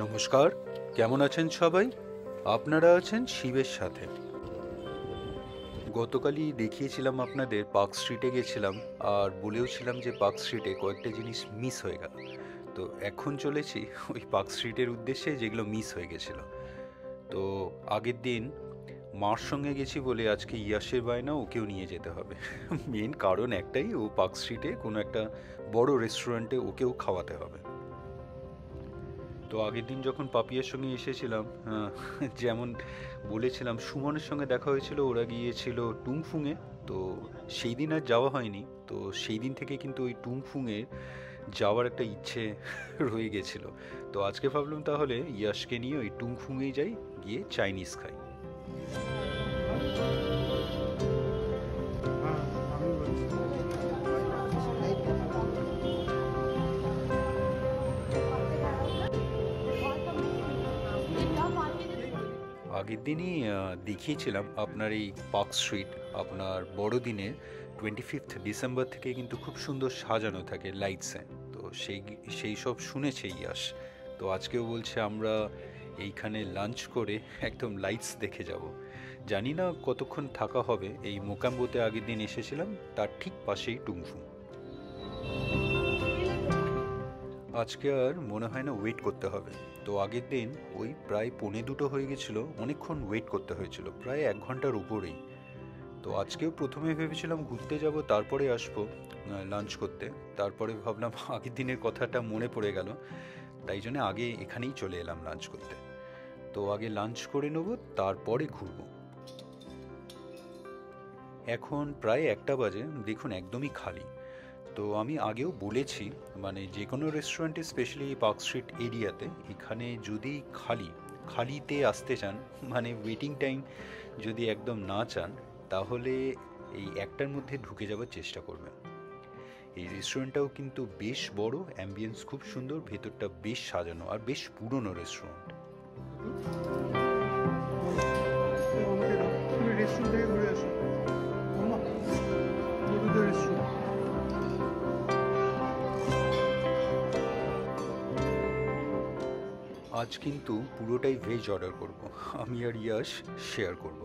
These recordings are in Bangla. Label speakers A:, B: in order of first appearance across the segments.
A: নমস্কার, কেমন আছেন সবাই? আপনারা আছেন শিবের সাথে। গতকালই দেখিয়েছিলাম আপনাদের পার্ক স্ট্রিটে গেছিলাম, আর বলেওছিলাম যে পার্ক স্ট্রিটে কয়েকটা জিনিস মিস হয়ে গেল। তো এখন চলেছি ওই পার্ক স্ট্রিটের উদ্দেশ্যে যেগুলো মিস হয়ে গেছিলো। তো আগের দিন মার সঙ্গে গেছি বলে আজকে ইয়াসের বায়না ওকেও নিয়ে যেতে হবে। মেন কারণ একটাই, ও পার্ক স্ট্রিটে কোনো একটা বড় রেস্টুরেন্টে ওকেও খাওয়াতে হবে। তো আগের দিন যখন পাপিয়ার সঙ্গে এসেছিলাম, যেমন বলেছিলাম সুমনের সঙ্গে দেখা হয়েছিল, ওরা গিয়েছিল টুংফুংয়ে। তো সেই দিন আর যাওয়া হয়নি। তো সেই দিন থেকে কিন্তু ওই টুংফুংয়ে যাওয়ার একটা ইচ্ছে রয়ে গেছিল। তো আজকে ভাবলাম তাহলে ইয়াশকে নিয়ে ওই টুংফুংয়েই যাই, গিয়ে চাইনিজ খাই। আগের দিনই দেখিয়েছিলাম আপনার এই পার্ক স্ট্রিট আপনার বড়দিনে 25 ডিসেম্বর থেকে কিন্তু খুব সুন্দর সাজানো থাকে লাইটসে। তো সেই সেই সব শুনেছে ইয়াশ। তো আজকেও বলছে আমরা এইখানে লাঞ্চ করে একদম লাইটস দেখে যাব। জানি না কতক্ষণ থাকা হবে। এই মোকাম্বোতে আগের দিন এসেছিলাম, তার ঠিক পাশেই টুংফু। আজকে আর মনে হয় না ওয়েট করতে হবে। তো আগের দিন ওই প্রায় 1:45 হয়ে গেছিলো, অনেকক্ষণ ওয়েট করতে হয়েছিল, প্রায় 1 ঘন্টার উপরেই। তো আজকেও প্রথমে ভেবেছিলাম ঘুরতে যাব তারপরে আসবো লাঞ্চ করতে। তারপরে ভাবলাম আগের দিনের কথাটা মনে পড়ে গেল, তাই জন্য আগে এখানেই চলে এলাম লাঞ্চ করতে। তো আগে লাঞ্চ করে নেব, তারপরে ঘুরবো। এখন প্রায় 1টা বাজে, দেখুন একদমই খালি। তো আমি আগেও বলেছি, মানে যে কোনো রেস্টুরেন্টে স্পেশালি পার্ক স্ট্রিট এরিয়াতে এখানে যদি খালিতে আসতে চান, মানে ওয়েটিং টাইম যদি একদম না চান, তাহলে এই 1টার মধ্যে ঢুকে যাওয়ার চেষ্টা করবেন। এই রেস্টুরেন্টটাও কিন্তু বেশ বড়, অ্যাম্বিয়েন্স খুব সুন্দর, ভেতরটা বেশ সাজানো আর বেশ পুরনো রেস্টুরেন্ট।
B: তুমি রেস্টুরেন্ট থেকে ঘুরে আসো মামা, হলুদের রেস্টুরেন্ট।
A: আজ কিন্তু পুরোটাই ভেজ অর্ডার করব, আমি আর ইয়াশ শেয়ার করব।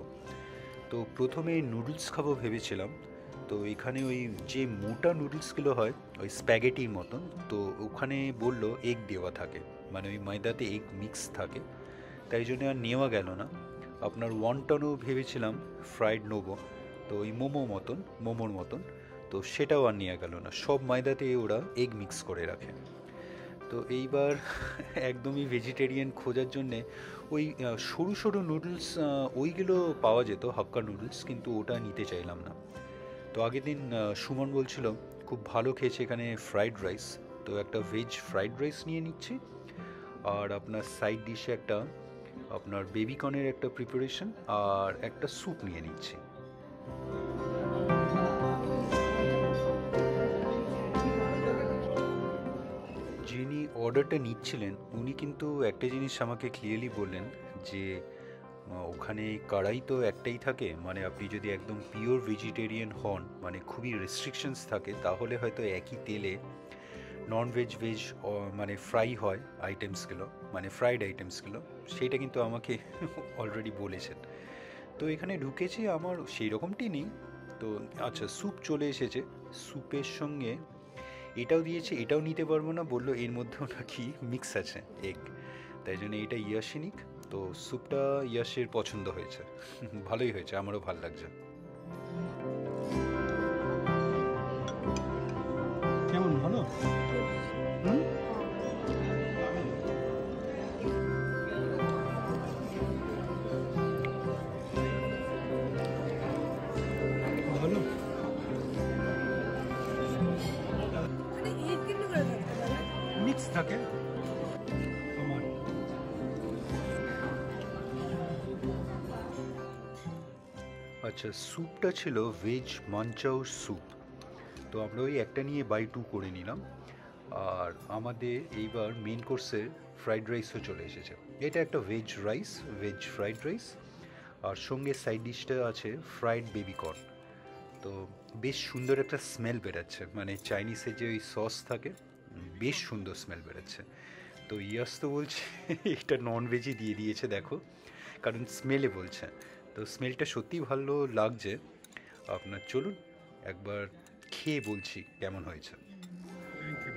A: তো প্রথমে নুডলস খাবো ভেবেছিলাম। তো এখানে ওই যে মোটা নুডলসগুলো হয় ওই স্প্যাগেটির মতন, তো ওখানে বলল এগ দেওয়া থাকে, মানে ওই ময়দাতে এগ মিক্স থাকে, তাই জন্য আর নেওয়া গেল না। আপনার ওয়ান্টনও ভেবেছিলাম ফ্রাইড নেবো, তো ওই মোমোর মতন, তো সেটাও আর নেওয়া গেল না, সব ময়দাতে ওরা এগ মিক্স করে রাখে। তো এইবার একদমই ভেজিটেরিয়ান খোঁজার জন্যে ওই সরু সরু নুডলস, ওইগুলো পাওয়া যেত, হাক্কা নুডলস, কিন্তু ওটা নিতে চাইলাম না। তো আগের দিন সুমন বলছিল খুব ভালো খেয়েছে এখানে ফ্রাইড রাইস। তো একটা ভেজ ফ্রাইড রাইস নিয়ে নিচ্ছি, আর আপনার সাইড ডিশে একটা আপনার বেবিকর্নের একটা প্রিপারেশন, আর একটা স্যুপ নিয়ে নিচ্ছি। যিনি অর্ডারটা নিচ্ছিলেন উনি কিন্তু একটা জিনিস আমাকে ক্লিয়ারলি বললেন যে ওখানে কড়াই তো একটাই থাকে, মানে আপনি যদি একদম পিওর ভেজিটেরিয়ান হন, মানে খুবই রেস্ট্রিকশনস থাকে, তাহলে হয়তো একই তেলে নন ভেজ ভেজ মানে ফ্রাই হয় আইটেমসগুলো, মানে ফ্রাইড আইটেমসগুলো। সেইটা কিন্তু আমাকে অলরেডি বলেছেন। তো এখানে ঢুকেছি, আমার সেই রকমটি নেই। তো আচ্ছা, স্যুপ চলে এসেছে। স্যুপের সঙ্গে এটাও দিয়েছে, এটাও নিতে পারবো না, বললো এর মধ্যেও নাকি মিক্স আছে এগ, তাই জন্য এটা ইয়াসিনিক। তো স্যুপটা ইয়াসের পছন্দ হয়েছে, ভালোই হয়েছে, আমারও ভাল লাগছে।
B: কেমন, ভালো? হুম, ভালো। মিক্স থাকে আমার।
A: আচ্ছা, স্যুপটা ছিল ভেজ মাঞ্চাও স্যুপ। তো আমরা ওই একটা নিয়ে বাই 2 করে নিলাম। আর আমাদের এইবার মেন কোর্সের ফ্রাইড রাইসও চলে এসেছে। এটা একটা ভেজ ফ্রাইড রাইস, আর সঙ্গে সাইড ডিশটা আছে ফ্রাইড বেবিকর্ন। তো বেশ সুন্দর একটা স্মেল বেরোচ্ছে, মানে চাইনিজের যে ওই সস থাকে, বেশ সুন্দর স্মেল বেরোচ্ছে। তো ইয়াস তো বলছে এটা ননভেজই দিয়ে দিয়েছে দেখো, কারণ স্মেলে বলছে। তো স্মেলটা সত্যিই ভালো লাগছে। আপনার চলুন একবার খেয়ে বলছি কেমন হয়েছে।
B: Thank you.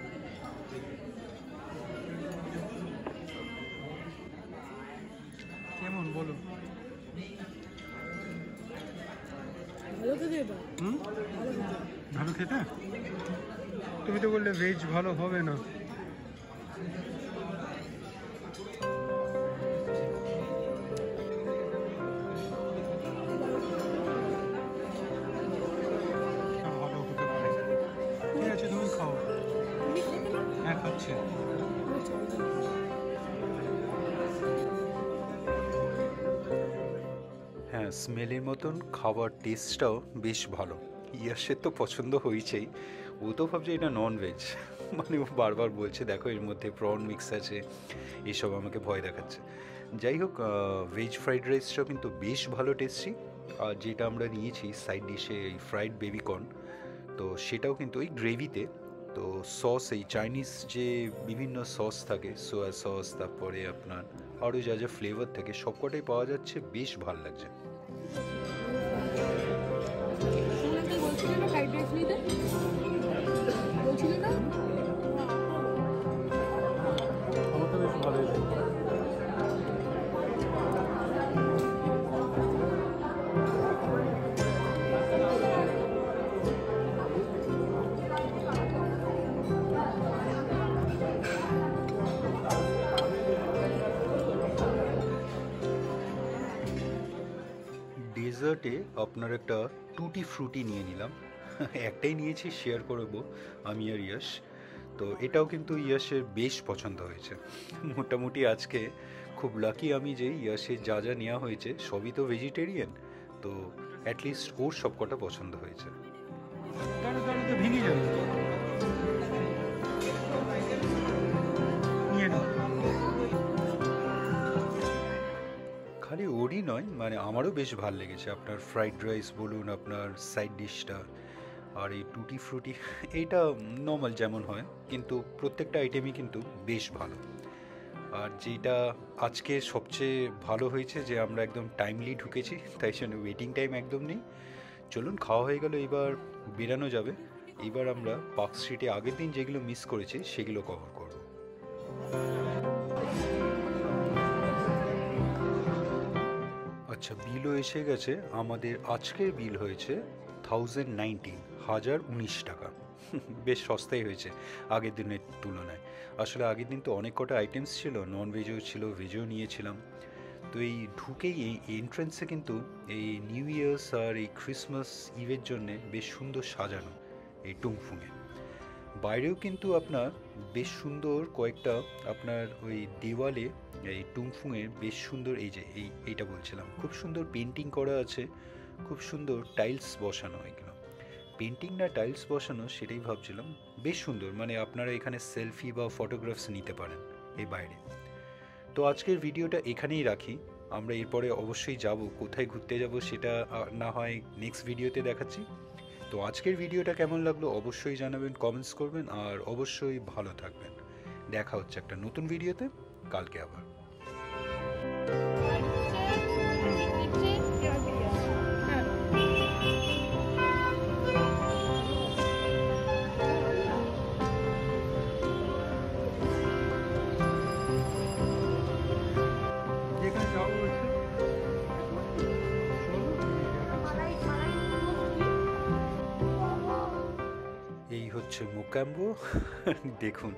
B: কেমন বলো?
C: ভালো খেতে এটা।
B: হুম, ভালো খেতে? তুমি তো বললে ভেজ ভালো হবে না। ভালো হতে পারে। ঠিক আছে, তুমি খাও।
C: তুমি খেতে না?
B: হ্যাঁ, খাচ্ছি।
C: আচ্ছা, আচ্ছা।
A: হ্যাঁ, স্মেলের মতন খাবার টেস্টটাও বেশ ভালো। ইয়াসের তো পছন্দ হয়েছেই, ও তো ভাবছে এটা ননভেজ। মানে ও বারবার বলছে দেখো এর মধ্যে প্রন মিক্স আছে, এসব আমাকে ভয় দেখাচ্ছে। যাই হোক, ভেজ ফ্রাইড রাইসটাও কিন্তু বেশ ভালো টেস্টি। আর যেটা আমরা নিয়েছি সাইড ডিশে এই ফ্রাইড বেবিকর্ন, তো সেটাও কিন্তু ওই গ্রেভিতে। তো সস এই চাইনিজ যে বিভিন্ন সস থাকে, সোয়া সস, তারপরে আপনার আরও যা যা ফ্লেভার থাকে সবকটাই পাওয়া যাচ্ছে, বেশ ভালো লাগছে।
C: তুমি বলছিলে না ফ্রাইড রাইস নিতে? বলছিলে না?
B: আমার তো বেশ ভালোই লাগে।
A: ডেজার্টে আপনার একটা টুটি ফ্রুটি নিয়ে নিলাম। একটাই নিয়েছি, শেয়ার করবো আমি আর ইয়াশ। তো এটাও কিন্তু ইয়াশের বেশ পছন্দ হয়েছে। মোটামুটি আজকে খুব লাকি আমি যে ইয়াশের যা যা নেওয়া হয়েছে সবই তো ভেজিটেরিয়ান, তো অ্যাটলিস্ট ওর সব কটা পছন্দ হয়েছে।
B: দাঁড়ো দাঁড়ো, তো ভেঙে যাবে। নিয়ে নাও।
A: খালি ওরই নয়, মানে আমারও বেশ ভালো লেগেছে। আপনার ফ্রাইড রাইস বলুন, আপনার সাইড ডিশটা, আর এই টুটি ফ্রুটি, এইটা নর্মাল যেমন হয়, কিন্তু প্রত্যেকটা আইটেমই কিন্তু বেশ ভালো। আর যেটা আজকে সবচেয়ে ভালো হয়েছে যে আমরা একদম টাইমলি ঢুকেছি, তাই জন্য ওয়েটিং টাইম একদম নেই। চলুন, খাওয়া হয়ে গেল, এবার বেরানো যাবে। এবার আমরা পার্ক স্ট্রিটে আগের দিন যেগুলো মিস করেছি সেগুলো কভার করব। আচ্ছা, বিলও এসে গেছে। আমাদের আজকের বিল হয়েছে 1019 টাকা। বেশ সস্তাই হয়েছে আগের দিনের তুলনায়। আসলে আগের দিন তো অনেক কটা আইটেমস ছিল, নন ভেজও ছিল, ভেজও নিয়েছিলাম। তো এই ঢুকেই এই এন্ট্রান্সে কিন্তু এই নিউ ইয়ার্স আর এই ক্রিসমাস ইভের জন্যে বেশ সুন্দর সাজানো এই টুংফুংয়ে। বাইরেও কিন্তু আপনার বেশ সুন্দর কয়েকটা আপনার ওই দেওয়ালে এই টুংফুংয়ের বেশ সুন্দর, এই যে এইটা বলছিলাম, খুব সুন্দর পেন্টিং করা আছে, খুব সুন্দর টাইলস বসানো। এগুলো পেন্টিং না টাইলস বসানো সেটাই ভাবছিলাম। বেশ সুন্দর, মানে আপনারা এখানে সেলফি বা ফটোগ্রাফস নিতে পারেন এই বাইরে। তো আজকের ভিডিওটা এখানেই রাখি। আমরা এরপরে অবশ্যই যাব, কোথায় ঘুরতে যাব সেটা না হয় নেক্সট ভিডিওতে দেখাচ্ছি। তো আজকের ভিডিওটা কেমন লাগলো অবশ্যই জানাবেন, কমেন্টস করবেন, আর অবশ্যই ভালো থাকবেন। দেখা হচ্ছে একটা নতুন ভিডিওতে কালকে আবার।
B: যেখানে যাবো বলছে।
A: এই হচ্ছে মোকাম্বো। দেখুন,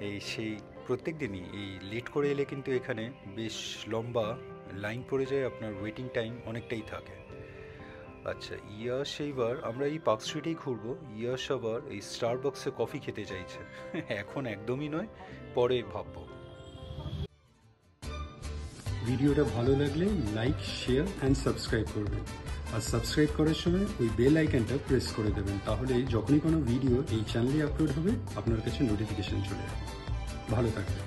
A: এই সেই প্রত্যেক দিনই এই লেট করে এলে কিন্তু এখানে বেশ লম্বা লাইন পড়ে যায়, আপনার ওয়েটিং টাইম অনেকটাই থাকে। আচ্ছা, ইয়াশ এইবার আমরা এই পার্ক স্ট্রিটেই ঘুরবো। ইয়াশ আবার এই স্টারবাক্সে কফি খেতে চাইছে। এখন একদমই নয়, পরে ভাববো।
D: ভিডিওটা ভালো লাগলে লাইক, শেয়ার অ্যান্ড সাবস্ক্রাইব করবেন। আর সাবস্ক্রাইব করার সময় ওই বেল আইকনটা প্রেস করে দেবেন, তাহলে যখনই কোনো ভিডিও এই চ্যানেলে আপলোড হবে আপনার কাছে নোটিফিকেশন চলে যাবে। ভালো থাকবেন।